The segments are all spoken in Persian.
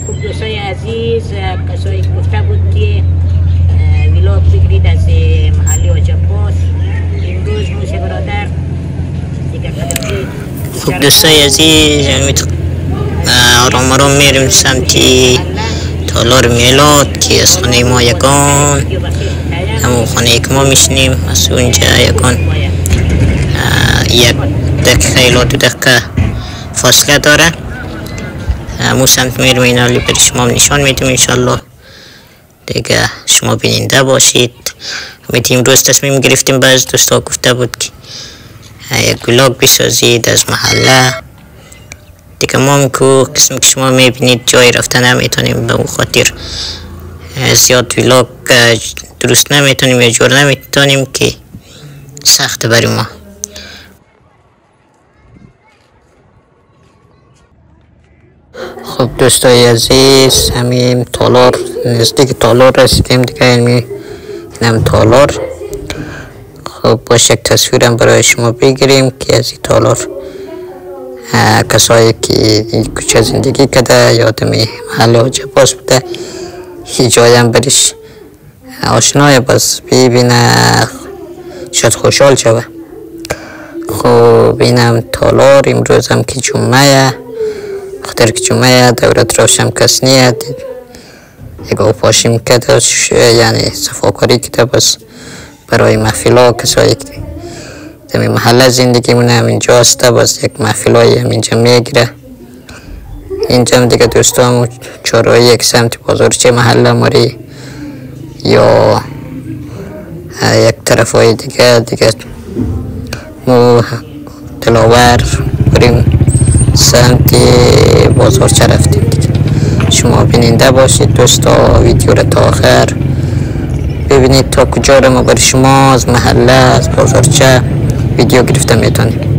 خب دوستای عزیز، کسایی گفته بود که ویلاگ بگیرید از محلی حاج عباس. امروز موسی برادر دیگه قدم. خب دوستای عزیز، آرام آرام میریم سمتی تالار میلاد که از خانه ما یکان همون خانه که ما میشنیم از اونجا یکان 1 دقیقه الا 2 دقیقه فاصله داره. همون سمت میریم، این حالی برای شما نشان میدیم انشالله دیگه شما بیننده باشید. میتیم روز تصمیم گرفتیم، بعض دوستا گفته بود که یک ویلاگ بسازید از محله دیگه. ما هم که قسم که شما میبینید جای رفتن نمیتونیم، به اون خاطر زیاد ویلاگ درست نمیتونیم یا جور نمیتونیم که سخت برای ما. خب دوستای عزیز، همین تالار، نزدیک تالار رسیدیم دیگه. اینم تالار. خب باشه یک تصویرم برای شما بگیریم که از این تالار کسایی که این کوچه زندگی کرده یادم محل حاج عباس بوده، هیچ جایم برش آشنای بس ببینه شاید خوشحال شوه. خب اینم تالار. امروز هم که جمعه، خاطر که جمعه دولت روشن کس نیاد دیگه پاشیم کرده، یعنی صفاکاری کرده بس برای محفلا کسایی که در محله زندگی مونه همینجا هسته، بس یک محفلایی همینجا میگیره. اینجا دیگه دوستان چهارراه یک سمت بازارچه محله ماری یا یک طرف های دیگه مو دلاور بریم سمت بازارچه رفتیم دیگه. شما بیننده باشید دوستا، ویدیو رو تا آخر ببینید تا کجا رو ما برای شما از محله از بازارچه ویدیو گرفته میتونید.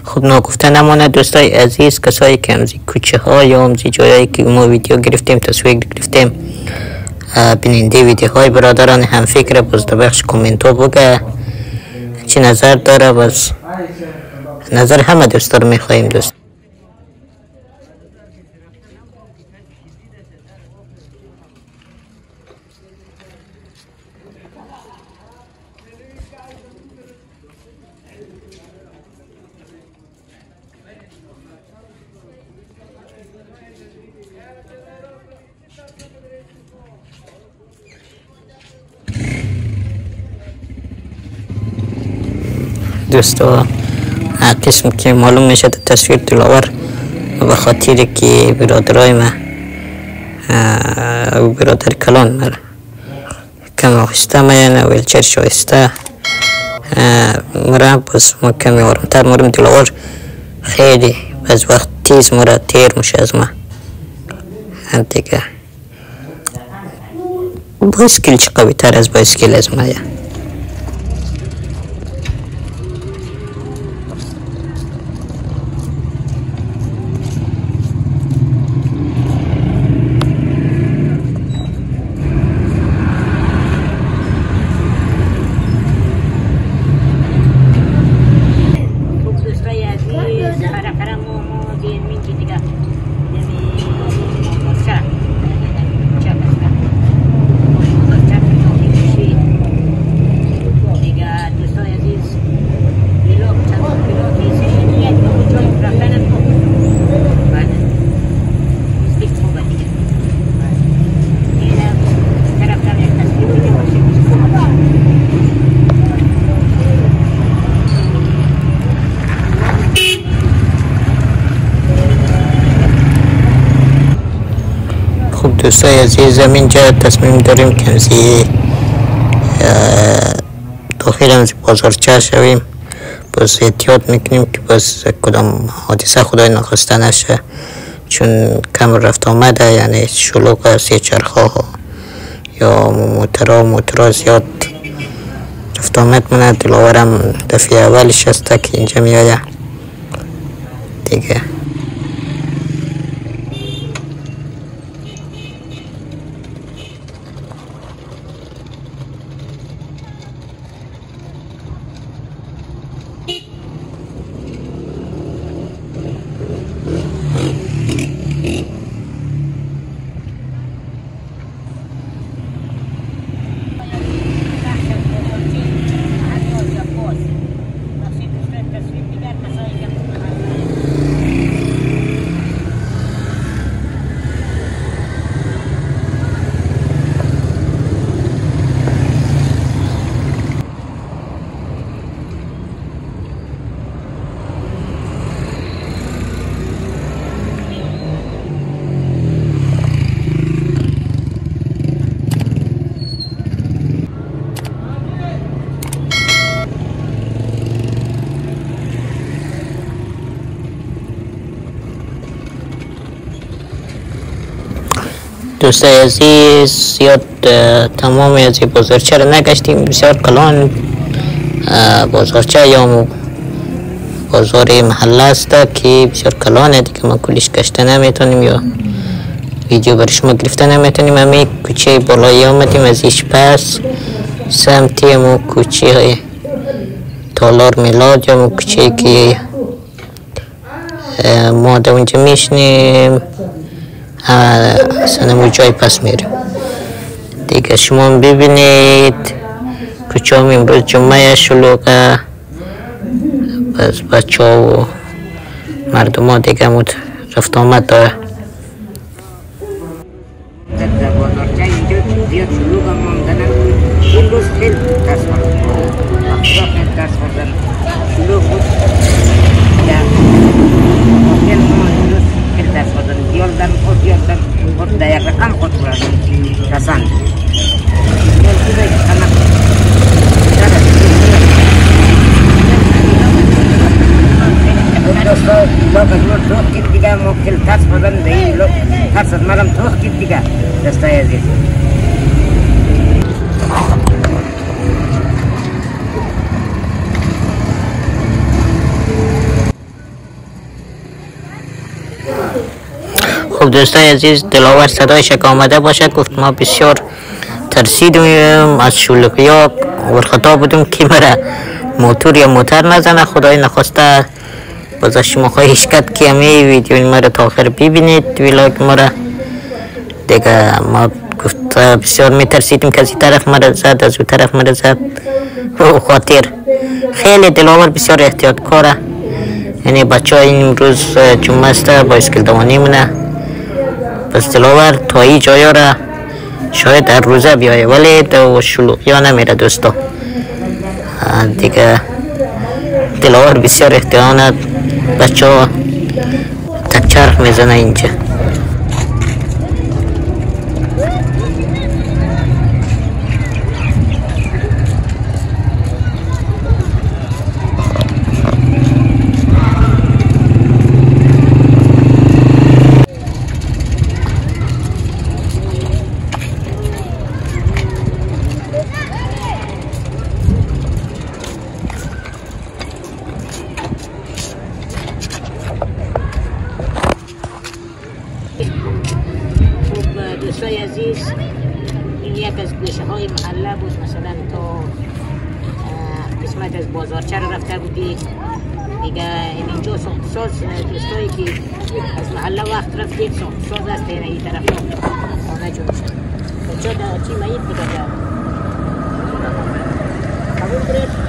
خب ناگفته نمانه دوستای عزیز، کسایی که همزی کوچه ها یا همزی جایی که ما ویدیو گرفتیم تصویر گرفتیم بیننده ویدیو های برادران هم فکر باز در بخش کومنت ها بگه چی نظر داره. باز نظر همه دوستا رو میخواییم دوست. دوستا قسم که معلوم میشه تصویر دلاور به خاطر که برادرای ما برادر کلان مرا کم آخسته میان ویلچر شایسته مرا، بس ما کمی آرامتر مورم دلاور خیلی بعض وقت تیز مرا تیر میشه از ما دیگه. بایسکل چه قوی تر از بایسکل از ما. دوستای عزیز، اینجا تصمیم داریم که داخل از بازارچه شویم. باز احتیاط میکنیم که باز کدام حادثه خدای نخواسته نشه، چون کم رفت آمده، یعنی شلوغ سه چرخه ها یا موترها زیاد رفت آمد منه. دلاورم دفعه اولش است که اینجا می آید دیگه. دوستای عزیز، زیاد تمام از این بازارچه رو نگشتیم. بسیار کلان بازارچه یا بازار محله است که بسیار کلانه دیگه. ما کلیش گشته نمیتونیم یا ویدیو برای شما گرفته نمیتونیم. همین کوچه بالایی آمدیم، از ایش پس سمتی مو کوچه تالار میلاد یا مو کوچه که ما در اونجا میشنیم اصلا مو جای پس میریم دیگه. شما ببینید کوچه هم امروز جمعه شلوغه، بس بچه ها و مردم ها دیگه مود رفت آمد داره. در بازارچه اینجا زیاد شلوغ هم ماندنم. این روز خیلی درس خوردم، وقتا خیلی درس خوردم، شلوغ بود. خیلی ما این روز خیلی درس خوردم. دیالدم خود در یک رقم خود خوردم رسند. دیال خوبه که خمک دوستا لوگ توخ کید دیگه ما خیلی درس خوردم دیگه. لوگ درس مرم توخ کید دیگه دوستای عزیز. خب دوستای عزیز، دلاور صدایش که آمده باشد گفت ما بسیار ترسیدیم از شلوغی ها و خطا بودیم که مرا موتور یا موتر نزنه. خدای نخواسته باز شما خواهش کرد که همه ویدیو ما را تا آخر ببینید، ویلاگ ما را دیگه. ما گفت بسیار می ترسیدیم که از این طرف مرا زد، از اون طرف مرا زد. و خاطر خیلی دلاور بسیار احتیاط کاره، یعنی بچه ها این امروز جمعه است بایسکل دوانی مونه. پس دلاور تا این جایا را شاید در روزه بیایه ولی در شلوغی ها نمیره دوستا دیگه. دلاور بسیار احتیاط، بچه ها تک چرخ میزنه اینجا. دوستای عزیز، این یک از گوشه های محله بود. مثلا تا قسمت از بازارچه رو رفته بودی دیگه. اینجا ساختساز دوستایی که از محله وقت رفتید ساختساز است این طرف آنه جون شد. بچه در چی مایید بوده در قبول برید؟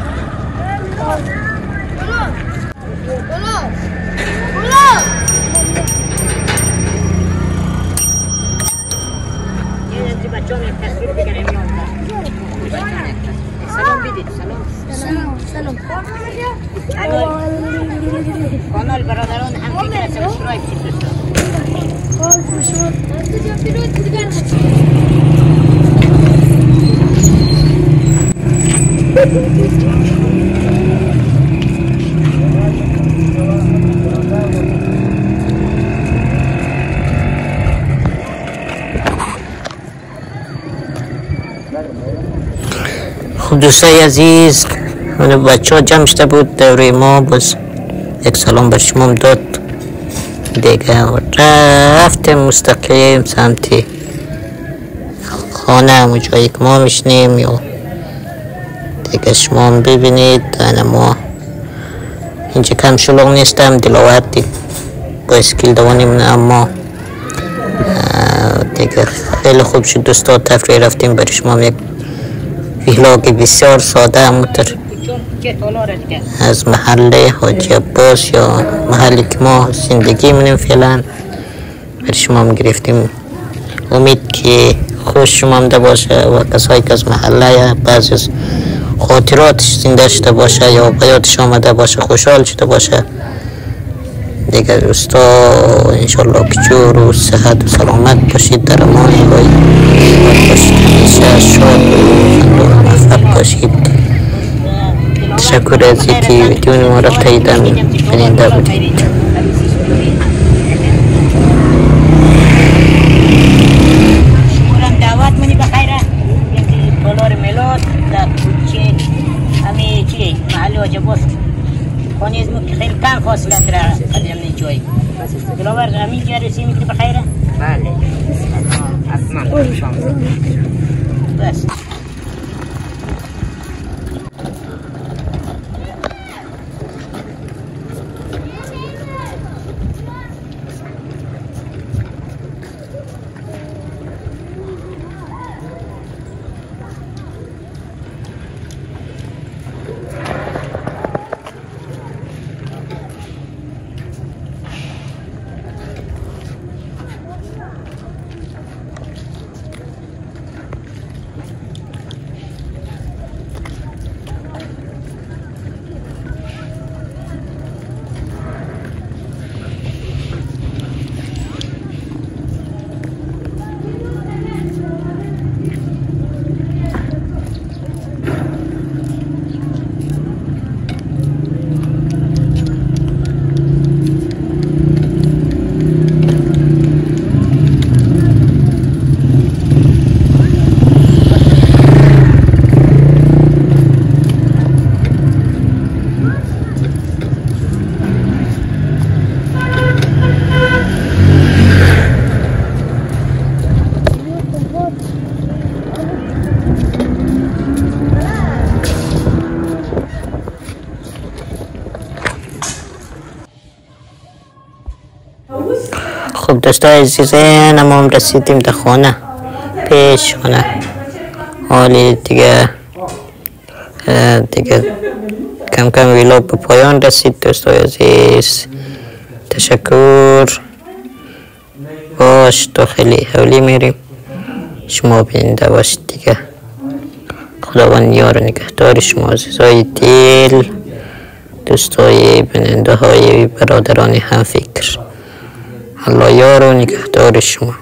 بچه ها یک تصویر بگرم سلام بیدید. سلام کانال برادران هم دیگر سبسکرایب چید دوستا. خب دوستای عزیز، بچه ها جمع شده بود دوره ما، باز یک سلام بر شما داد دیگه و رفتیم مستقیم سمت خانه، همون جایی که ما میشنیم. یا دیگه شما ببینید ما اینجا کم شلوغ نیستم، دلاورتی با اسکیل دوانیم، اما دیگه خیلی خوب شد دوستا. تفریح رفتیم برای شما یک ویلاگ بسیار ساده اموتر از محله حاجی عباس یا محلی که ما زندگی منیم فعلا برای شما گرفتیم. امید که خوش شما ده باشه و کسایی که از محله یا بعضی از خاطراتش زنده شده باشه یا بیادش آمده باشه خوشحال شده باشه دیگه دوستا. انشالله که جور و صحت و سلامت باشید، در امان الهی باشید، همیشه شاد و موفق باشید. تشکر از اینکه ویدیو ما را بیننده بودید. دعوت منی بخیره دلار ملاد در کوچه همه چی محل حاجی عباس خانه از ما خیلی کم فاصله در قدیم جایی دلاور همین جا رسیم میکنی بخیره؟ بله حتما بس. خب دوستای عزیزه، ما هم رسیدیم در خانه، پیش خانه. حالی دیگه کم کم ویلاگ به پایان رسید دوستای عزیز. تشکر. باش تو خیلی حولی میریم، شما بیننده باشید دیگه. خداوند یار و نگهدار شما عزیزای دل، دوستای بیننده های برادران هم فکر. الله یار و نگهدار شما.